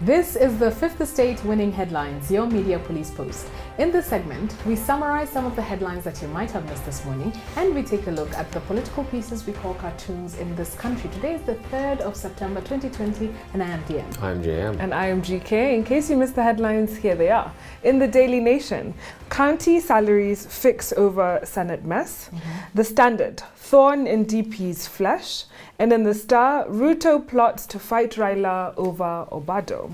This is the Fifth Estate Winning Headlines, your media police post. In this segment, we summarize some of the headlines that you might have missed this morning, and we take a look at the political pieces we call cartoons in this country. Today is the 3rd of September 2020, and I am DM. I'm JM. And I am GK. In case you missed the headlines, here they are. In the Daily Nation, county salaries fix over Senate mess. The Standard, thorn in DP's flesh. And in the Star, RUTO plots to fight Raila over Obado.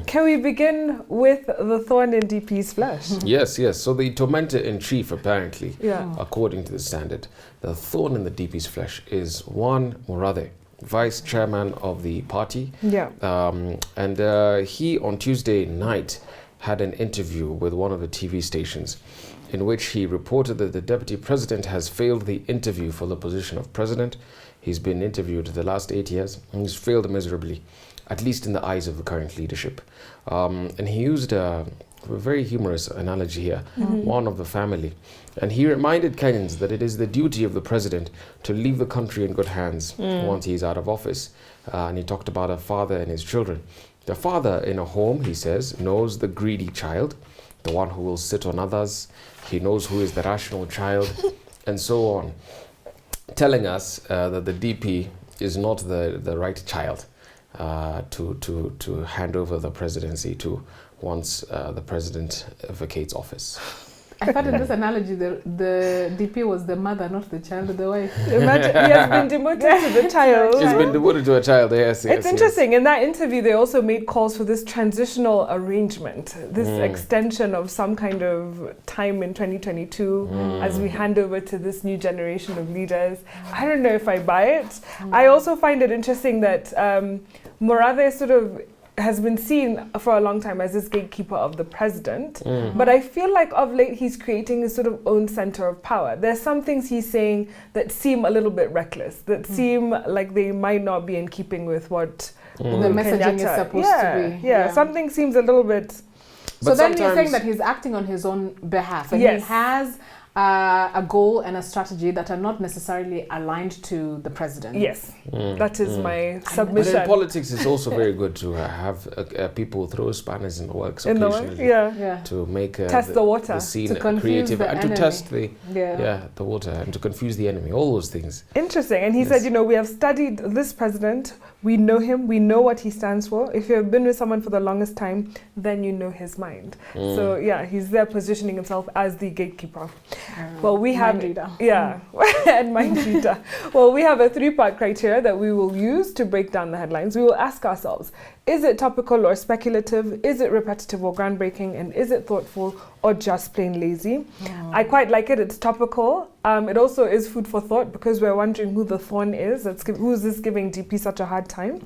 Can we begin with the thorn in DP's flesh? Yes. So the tormentor in chief, apparently, according to the Standard, the thorn in the DP's flesh is one MURATHE, vice chairman of the party. And he, on Tuesday night, had an interview with one of the TV stations in which he reported that the deputy president has failed the interview for the position of president. He's been interviewed the last 8 years and he's failed miserably, at least in the eyes of the current leadership. And he used a very humorous analogy here, one of the family. And he reminded Kenyans that it is the duty of the president to leave the country in good hands once he's out of office. And he talked about a father and his children. The father in a home, he says, knows the greedy child, the one who will sit on others. He knows who is the rational child, and so on. Telling us that the DP is not the right child to hand over the presidency to once the president vacates office. I thought in this analogy, the DP was the mother, not the child, the wife. Imagine he has been demoted to the child. He's been devoted to a child, yes. It's interesting. In that interview, they also made calls for this transitional arrangement, this extension of some kind of time in 2022 as we hand over to this new generation of leaders. I don't know if I buy it. I also find it interesting that MURATHE sort of has been seen for a long time as this gatekeeper of the president. But I feel like of late he's creating his sort of own center of power. There's some things he's saying that seem a little bit reckless, that seem like they might not be in keeping with what the messaging is supposed to be. Yeah, something seems a little bit... So then you're saying that he's acting on his own behalf, and he has a goal and a strategy that are not necessarily aligned to the president. Yes, that is my submission. But in politics, it's also very good to have people throw spanners in the works occasionally to make test the water, the scene to creative, and enemy. to test the water, and to confuse the enemy. All those things. Interesting. And he said, you know, we have studied this president. We know him. We know what he stands for. If you have been with someone for the longest time, then you know his mind. So yeah, he's there positioning himself as the gatekeeper. Well, we have and mind reader. Well, we have a 3-part criteria that we will use to break down the headlines. We will ask ourselves, is it topical or speculative? Is it repetitive or groundbreaking? And is it thoughtful or just plain lazy? I quite like it. It's topical. It also is food for thought because we're wondering who the thorn is. Who is this giving DP such a hard time?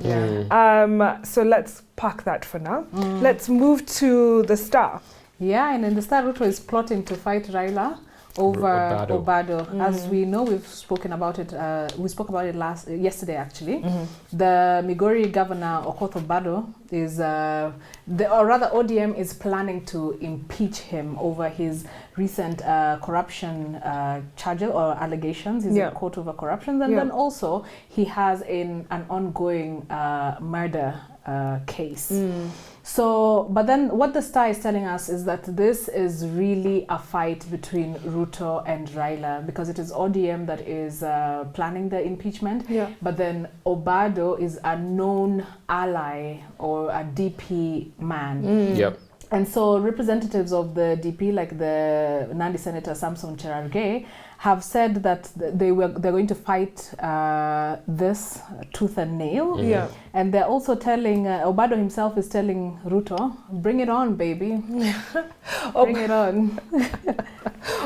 So let's park that for now. Let's move to the Star. Yeah, and in the Star, RUTO is plotting to fight Raila over Obado. As we know, we've spoken about it. We spoke about it yesterday, actually. The Migori governor Okoth Obado is, ODM is planning to impeach him over his recent corruption charges or allegations. He's in court over corruption, and then also he has an ongoing murder case. So, but then what the Star is telling us is that this is really a fight between RUTO and Raila because it is ODM that is planning the impeachment. But then Obado is a known ally or a DP man. And so representatives of the DP, like the Nandi Senator Samson Cherargei, have said that they're going to fight this tooth and nail. And they're also telling, Obado himself is telling RUTO, bring it on, baby. Bring it on.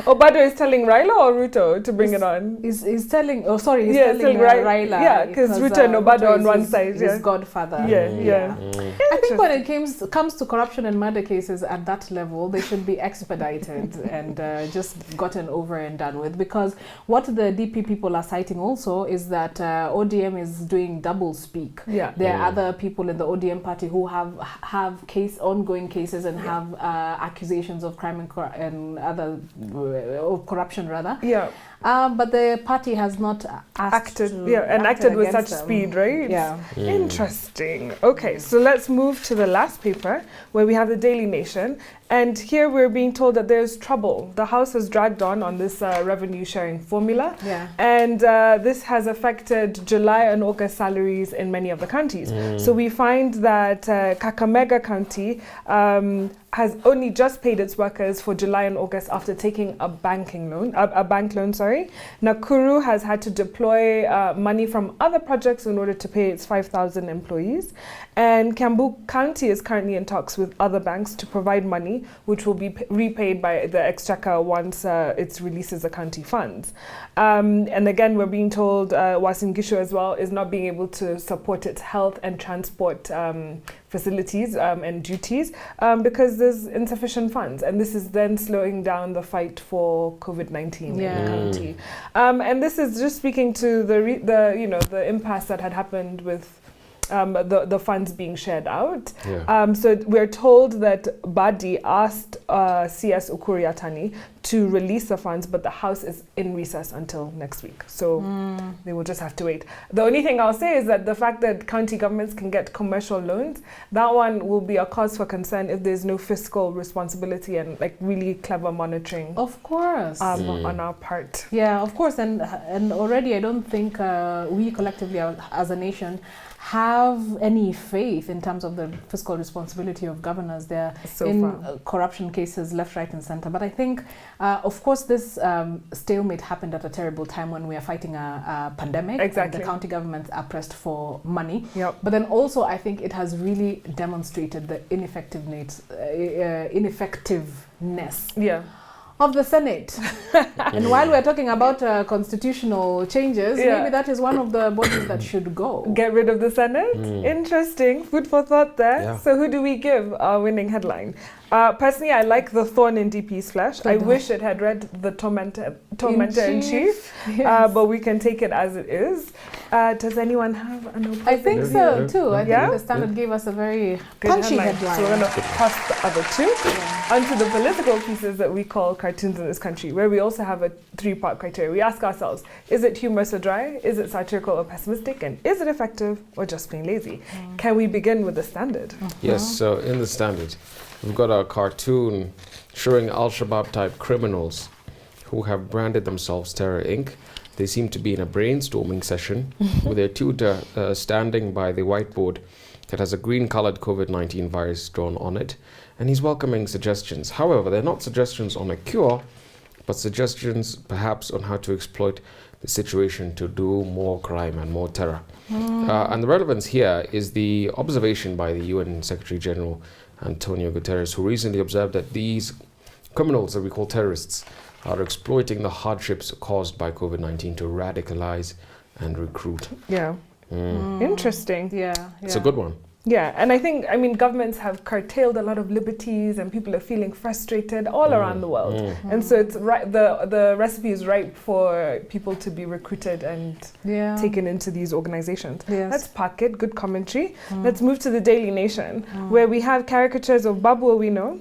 Obado is telling Raila or RUTO to bring it on? He's telling, telling Raila. Yeah, because RUTO and Obado on one side. His godfather. I think when it comes to corruption and murder cases at that level, they should be expedited and just gotten over and done with. Because what the DP people are citing also is that ODM is doing double speak. there are other people in the ODM party who have ongoing cases and have accusations of crime and other corruption rather. Yeah. But the party has not acted with such speed, right? Yeah. Interesting. Okay, so let's move to the last paper where we have the Daily Nation. And here we're being told that there's trouble. The House has dragged on this revenue sharing formula. Yeah. And this has affected July and August salaries in many of the counties. So we find that Kakamega County has only just paid its workers for July and August after taking a bank loan. Nakuru has had to deploy money from other projects in order to pay its 5,000 employees. And Kiambu County is currently in talks with other banks to provide money, which will be repaid by the Exchequer once it releases the county funds. And again, we're being told Uasin Gishu as well is not being able to support its health and transport facilities and duties because there's insufficient funds, and this is then slowing down the fight for COVID-19 in the county. And this is just speaking to the impasse that had happened with the funds being shared out. So we're told that Badi asked CS Ukuriatani to release the funds, but the House is in recess until next week. So they will just have to wait. The only thing I'll say is that the fact that county governments can get commercial loans, that one will be a cause for concern if there's no fiscal responsibility and like really clever monitoring. Of course. On our part. Yeah, of course. And already I don't think we collectively as a nation have any faith in terms of the fiscal responsibility of governors. They're corruption cases left, right and center. But I think, of course, this stalemate happened at a terrible time when we are fighting a pandemic. Exactly. And the county governments are pressed for money. Yep. But then also I think it has really demonstrated the ineffectiveness of the Senate. And while we're talking about constitutional changes, maybe that is one of the bodies that should go. Get rid of the Senate? Interesting. Food for thought there. Yeah. So who do we give our winning headline? Personally, I like the thorn in DP's flesh. I wish it had read the tormentor in chief, but we can take it as it is. Does anyone have an opinion? I think so too. I think the Standard gave us a very punchy headline. So we're going to pass the other two onto the political pieces that we call cartoons in this country, where we also have a 3-part criteria. We ask ourselves, is it humorous or dry? Is it satirical or pessimistic? And is it effective or just plain lazy? Can we begin with the Standard? Yes, so in the Standard, we've got a cartoon showing Al-Shabaab type criminals who have branded themselves Terror Inc. They seem to be in a brainstorming session with their tutor standing by the whiteboard that has a green-colored COVID-19 virus drawn on it, and he's welcoming suggestions. However, they're not suggestions on a cure, but suggestions perhaps on how to exploit the situation to do more crime and more terror. And the relevance here is the observation by the UN Secretary General Antonio Guterres, who recently observed that these criminals that we call terrorists are exploiting the hardships caused by COVID-19 to radicalize and recruit. Interesting. It's a good one. Yeah, and I mean, governments have curtailed a lot of liberties and people are feeling frustrated all around the world. And so it's right, the recipe is ripe for people to be recruited and taken into these organizations. Let's park it, good commentary. Let's move to the Daily Nation, where we have caricatures of Babu Owino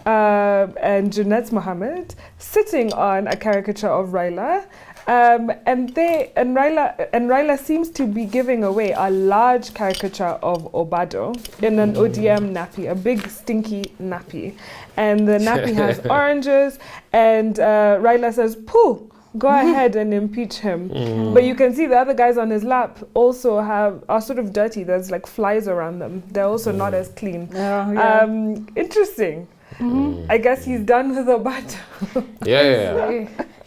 and Junet Mohammed sitting on a caricature of Raila. And Raila seems to be giving away a large caricature of Obado in an ODM nappy, a big stinky nappy. And the nappy has oranges, and Raila says, "Pooh, go ahead and impeach him." But you can see the other guys on his lap also are sort of dirty. There's like flies around them. They're also not as clean. Interesting. I guess he's done with Obado.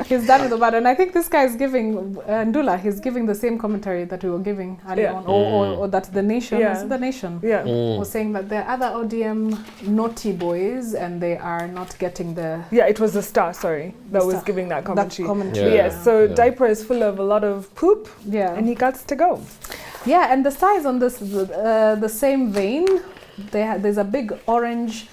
He's done with Obado, and I think this guy is giving Ndula. He's giving the same commentary that we were giving earlier on, or that the nation, was saying that there are other ODM naughty boys, and they are not getting the. It was the Star. That was giving that commentary. So Diaper is full of a lot of poop. And he got to go. And the Star is on this the same vein. There's a big orange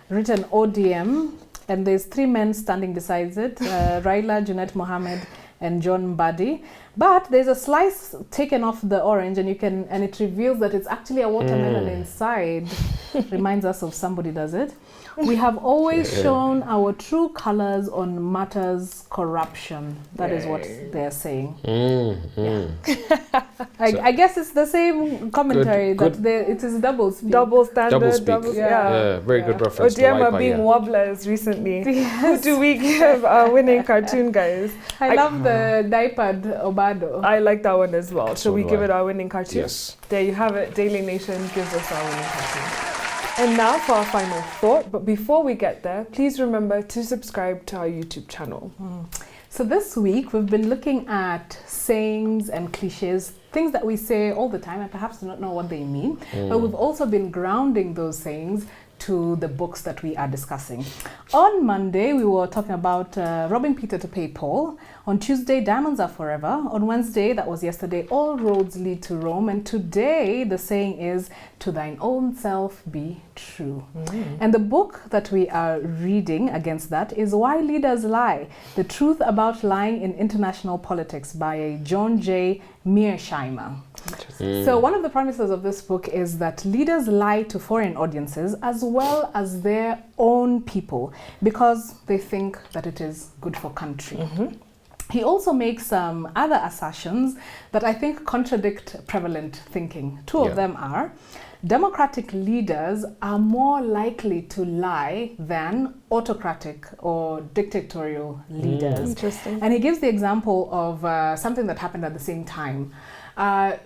written ODM, and there's 3 men standing beside it, Raila, Junet Mohammed, and John Buddy. But there's a slice taken off the orange, and it reveals that it's actually a watermelon inside. Reminds us of somebody, does it? We have always shown our true colors on matters corruption. That is what they're saying. I guess it's the same commentary it is double speak. Double standard. Very good reference to Odiema being wobblers recently. Yes. Who do we give our winning cartoon, guys? I love the diapered Obado. I like that one as well. Shall we give it our winning cartoon? Yes. There you have it. Daily Nation gives us our winning cartoon. And now for our final thought. But before we get there, please remember to subscribe to our YouTube channel. So this week we've been looking at sayings and cliches, things that we say all the time and perhaps do not know what they mean. But we've also been grounding those sayings to the books that we are discussing. On Monday, we were talking about robbing Peter to pay Paul. On Tuesday, diamonds are forever. On Wednesday, that was yesterday, all roads lead to Rome. And today, the saying is, to thine own self be true. And the book that we are reading against that is Why Leaders Lie, The Truth About Lying in International Politics by John J. Mearsheimer. So one of the premises of this book is that leaders lie to foreign audiences as well as their own people because they think that it is good for country. He also makes some other assertions that I think contradict prevalent thinking. Two of them are, democratic leaders are more likely to lie than autocratic or dictatorial leaders. Interesting. And he gives the example of something that happened at the same time.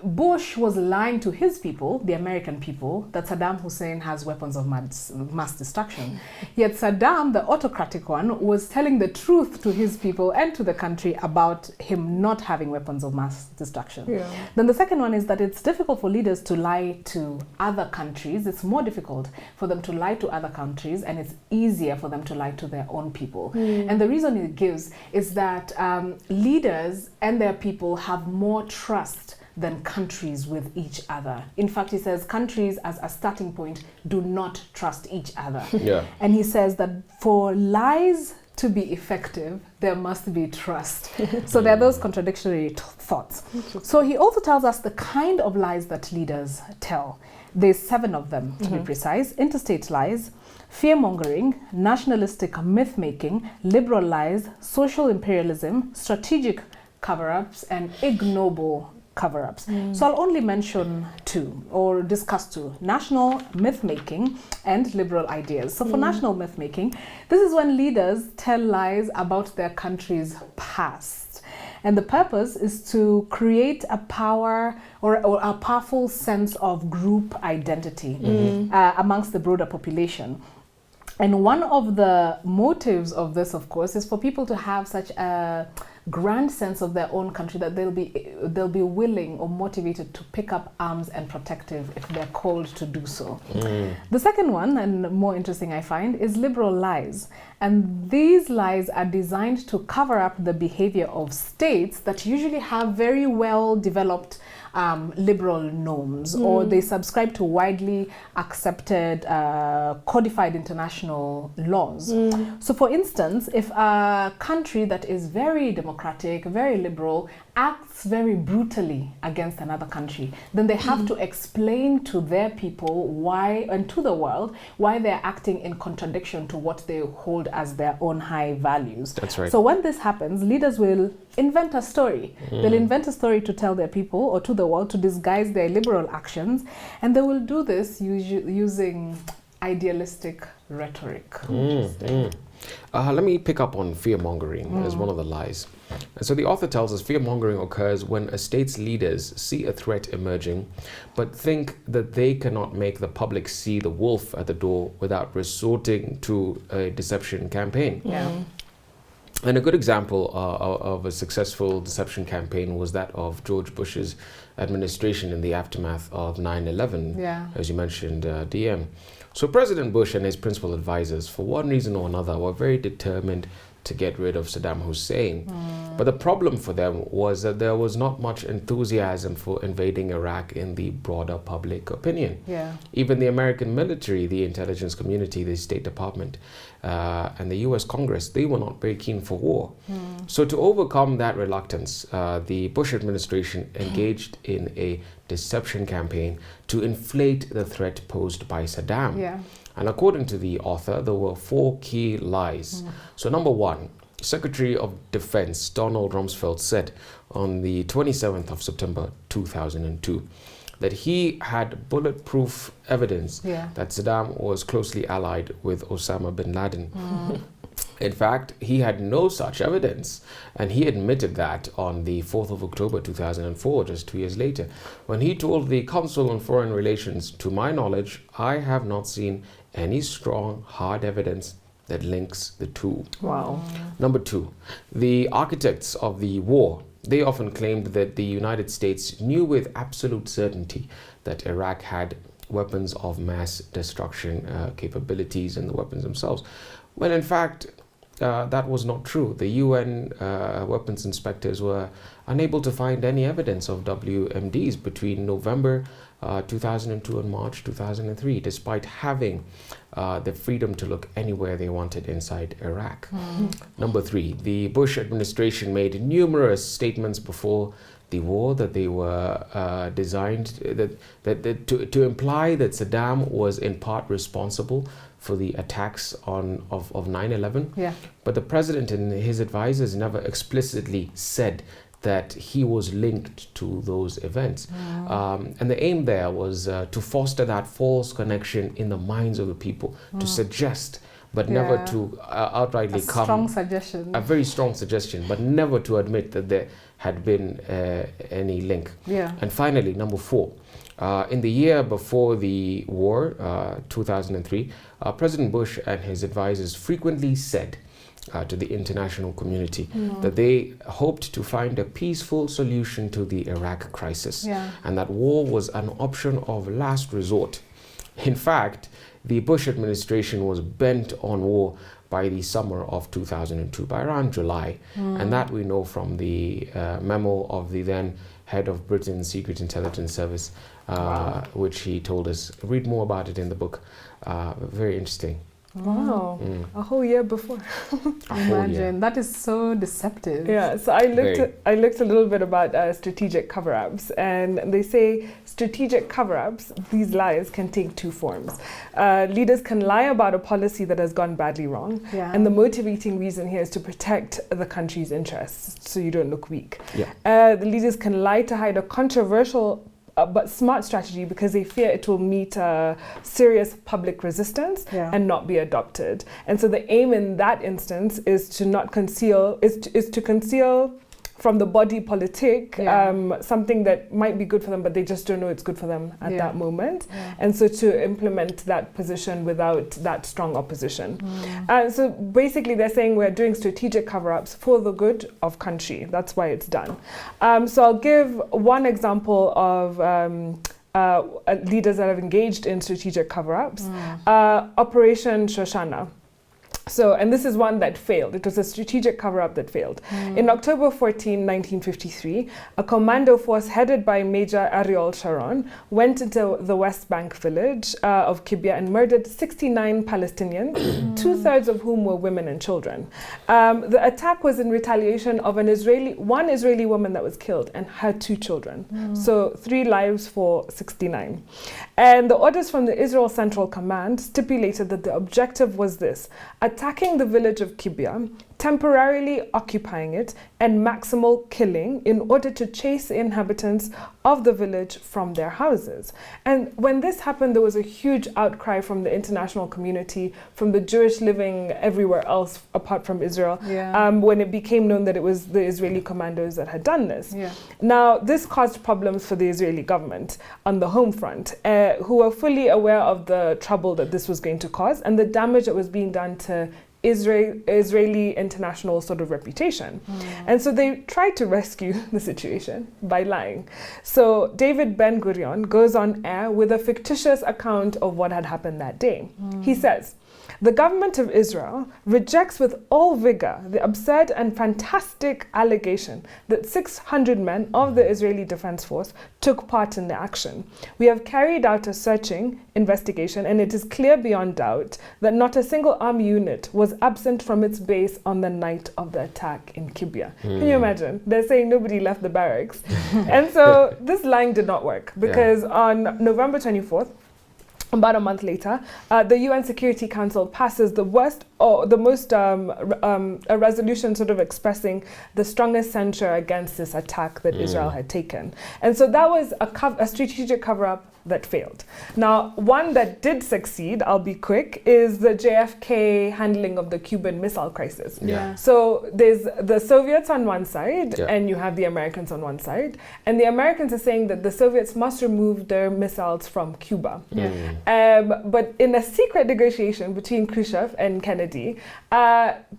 Bush was lying to his people, the American people, that Saddam Hussein has weapons of mass destruction. Yet Saddam, the autocratic one, was telling the truth to his people and to the country about him not having weapons of mass destruction. Then the second one is that it's difficult for leaders to lie to other countries. It's more difficult for them to lie to other countries, and it's easier for them to lie to their own people. And the reason it gives is that leaders and their people have more trust than countries with each other. In fact, he says countries as a starting point do not trust each other. And he says that for lies to be effective, there must be trust. So there are those contradictory thoughts. So he also tells us the kind of lies that leaders tell. There's 7 of them, to be precise. Interstate lies, fearmongering, nationalistic myth-making, liberal lies, social imperialism, strategic cover-ups, and ignoble cover-ups. So I'll only mention 2 or discuss 2, national myth-making and liberal ideas. So for national myth-making, this is when leaders tell lies about their country's past. And the purpose is to create a power or a powerful sense of group identity amongst the broader population. And one of the motives of this, of course, is for people to have such a grand sense of their own country that they'll be willing or motivated to pick up arms and protect it if they're called to do so. The second one, and more interesting I find, is liberal lies. And these lies are designed to cover up the behavior of states that usually have very well developed liberal norms, or they subscribe to widely accepted codified international laws. So for instance, if a country that is very democratic, very liberal, acts very brutally against another country, then they have to explain to their people why, and to the world, why they're acting in contradiction to what they hold as their own high values. That's right. So when this happens, leaders will invent a story. They'll invent a story to tell their people or to the world to disguise their liberal actions, and they will do this using idealistic rhetoric. Let me pick up on fear-mongering as one of the lies. And so the author tells us fear-mongering occurs when a state's leaders see a threat emerging, but think that they cannot make the public see the wolf at the door without resorting to a deception campaign. And a good example of a successful deception campaign was that of George Bush's administration in the aftermath of 9/11, as you mentioned, DM. So President Bush and his principal advisors, for one reason or another, were very determined to get rid of Saddam Hussein. But the problem for them was that there was not much enthusiasm for invading Iraq in the broader public opinion. Even the American military, the intelligence community, the State Department, and the US Congress, they were not very keen for war. So to overcome that reluctance, the Bush administration engaged in a deception campaign to inflate the threat posed by Saddam. And according to the author, there were 4 key lies. So number 1, Secretary of Defense Donald Rumsfeld said on the 27th of September 2002 that he had bulletproof evidence that Saddam was closely allied with Osama bin Laden. In fact, he had no such evidence, and he admitted that on the 4th of October 2004, just 2 years later, when he told the Council on Foreign Relations, "To my knowledge, I have not seen any strong, hard evidence that links the two." Wow. Number 2, the architects of the war, they often claimed that the United States knew with absolute certainty that Iraq had weapons of mass destruction capabilities and the weapons themselves. Well, in fact, that was not true. The UN weapons inspectors were unable to find any evidence of WMDs between November 2002 and March 2003, despite having the freedom to look anywhere they wanted inside Iraq. Number 3, the Bush administration made numerous statements before the war that they were designed to imply that Saddam was in part responsible for the attacks of 9/11. But the president and his advisors never explicitly said that he was linked to those events. And the aim there was to foster that false connection in the minds of the people, to suggest, but never to outrightly come. Strong suggestion. A very strong suggestion, but never to admit that there had been any link. And finally, number 4, in the year before the war, 2003, President Bush and his advisors frequently said to the international community that they hoped to find a peaceful solution to the Iraq crisis, and that war was an option of last resort. In fact, the Bush administration was bent on war by the summer of 2002, by around July. And that we know from the memo of the then head of Britain's Secret Intelligence Service, which he told us. Read more about it in the book. Very interesting. Wow, a whole year before. Imagine, that is so deceptive. Yeah, so I looked a little bit about strategic cover-ups, and they say strategic cover-ups, these lies can take 2 forms. Leaders can lie about a policy that has gone badly wrong, and the motivating reason here is to protect the country's interests, so you don't look weak. The leaders can lie to hide a controversial but smart strategy because they fear it will meet serious public resistance and not be adopted. And so the aim in that instance is to not conceal, is to conceal from the body politic something that might be good for them, but they just don't know it's good for them at that moment. And so to implement that position without that strong opposition. So basically they're saying we're doing strategic cover-ups for the good of country. That's why it's done. So I'll give one example of leaders that have engaged in strategic cover-ups. Operation Shoshana. So, and this is one that failed. It was a strategic cover-up that failed. In October 14, 1953, a commando force headed by Major Ariel Sharon went into the West Bank village of Kibya and murdered 69 Palestinians, 2/3 of whom were women and children. The attack was in retaliation of one Israeli woman that was killed and her 2 children. So 3 lives for 69. And the orders from the Israel Central Command stipulated that the objective was this: attacking the village of Kibya, temporarily occupying it, and maximal killing in order to chase the inhabitants of the village from their houses. And when this happened, there was a huge outcry from the international community, from the Jewish living everywhere else apart from Israel, when it became known that it was the Israeli commandos that had done this. Now, this caused problems for the Israeli government on the home front, who were fully aware of the trouble that this was going to cause and the damage that was being done to Israeli international sort of reputation. And so they tried to rescue the situation by lying. So David Ben-Gurion goes on air with a fictitious account of what had happened that day. He says, The government of Israel rejects with all vigor the absurd and fantastic allegation that 600 men of the Israeli Defense Force took part in the action. We have carried out a searching investigation, and it is clear beyond doubt that not a single army unit was absent from its base on the night of the attack in Kibya. Can you imagine? They're saying nobody left the barracks. And so this lying did not work, because on November 24th, about a month later, the UN Security Council passes the most a resolution sort of expressing the strongest censure against this attack that Israel had taken. And so that was a strategic cover-up that failed. Now, one that did succeed, I'll be quick, is the JFK handling of the Cuban Missile Crisis. So there's the Soviets on one side, and you have the Americans on one side. And the Americans are saying that the Soviets must remove their missiles from Cuba. But in a secret negotiation between Khrushchev and Kennedy,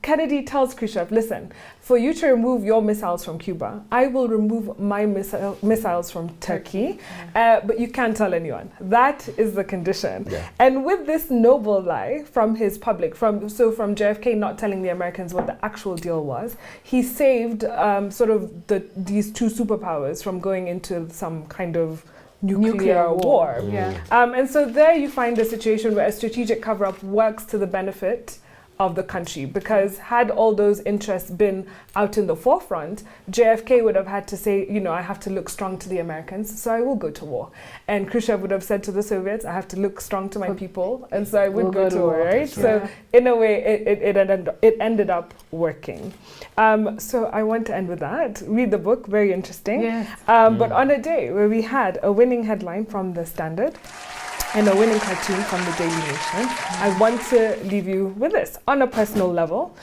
Kennedy tells Khrushchev, listen, for you to remove your missiles from Cuba, I will remove my missiles from Turkey, but you can't tell anyone. That is the condition. And with this noble lie from his public, from JFK not telling the Americans what the actual deal was, he saved these two superpowers from going into some kind of nuclear war. And so there you find a situation where a strategic cover-up works to the benefit of the country, because had all those interests been out in the forefront, JFK would have had to say, I have to look strong to the Americans, so I will go to war. And Khrushchev would have said to the Soviets, I have to look strong to my people, and so I would go to war, right? So in a way, it ended up working. So I want to end with that. Read the book, very interesting. But on a day where we had a winning headline from The Standard and a winning cartoon from the Daily Nation, I want to leave you with this. On a personal level,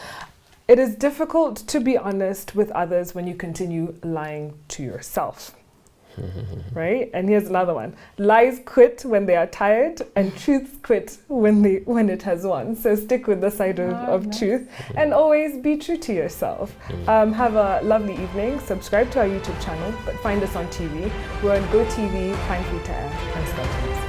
it is difficult to be honest with others when you continue lying to yourself. Right? And here's another one. Lies quit when they are tired, and truths quit when it has won. So stick with the side of truth, and always be true to yourself. Have a lovely evening. Subscribe to our YouTube channel, but find us on TV. We're on GoTV, Prime Free to Air, and Star Times.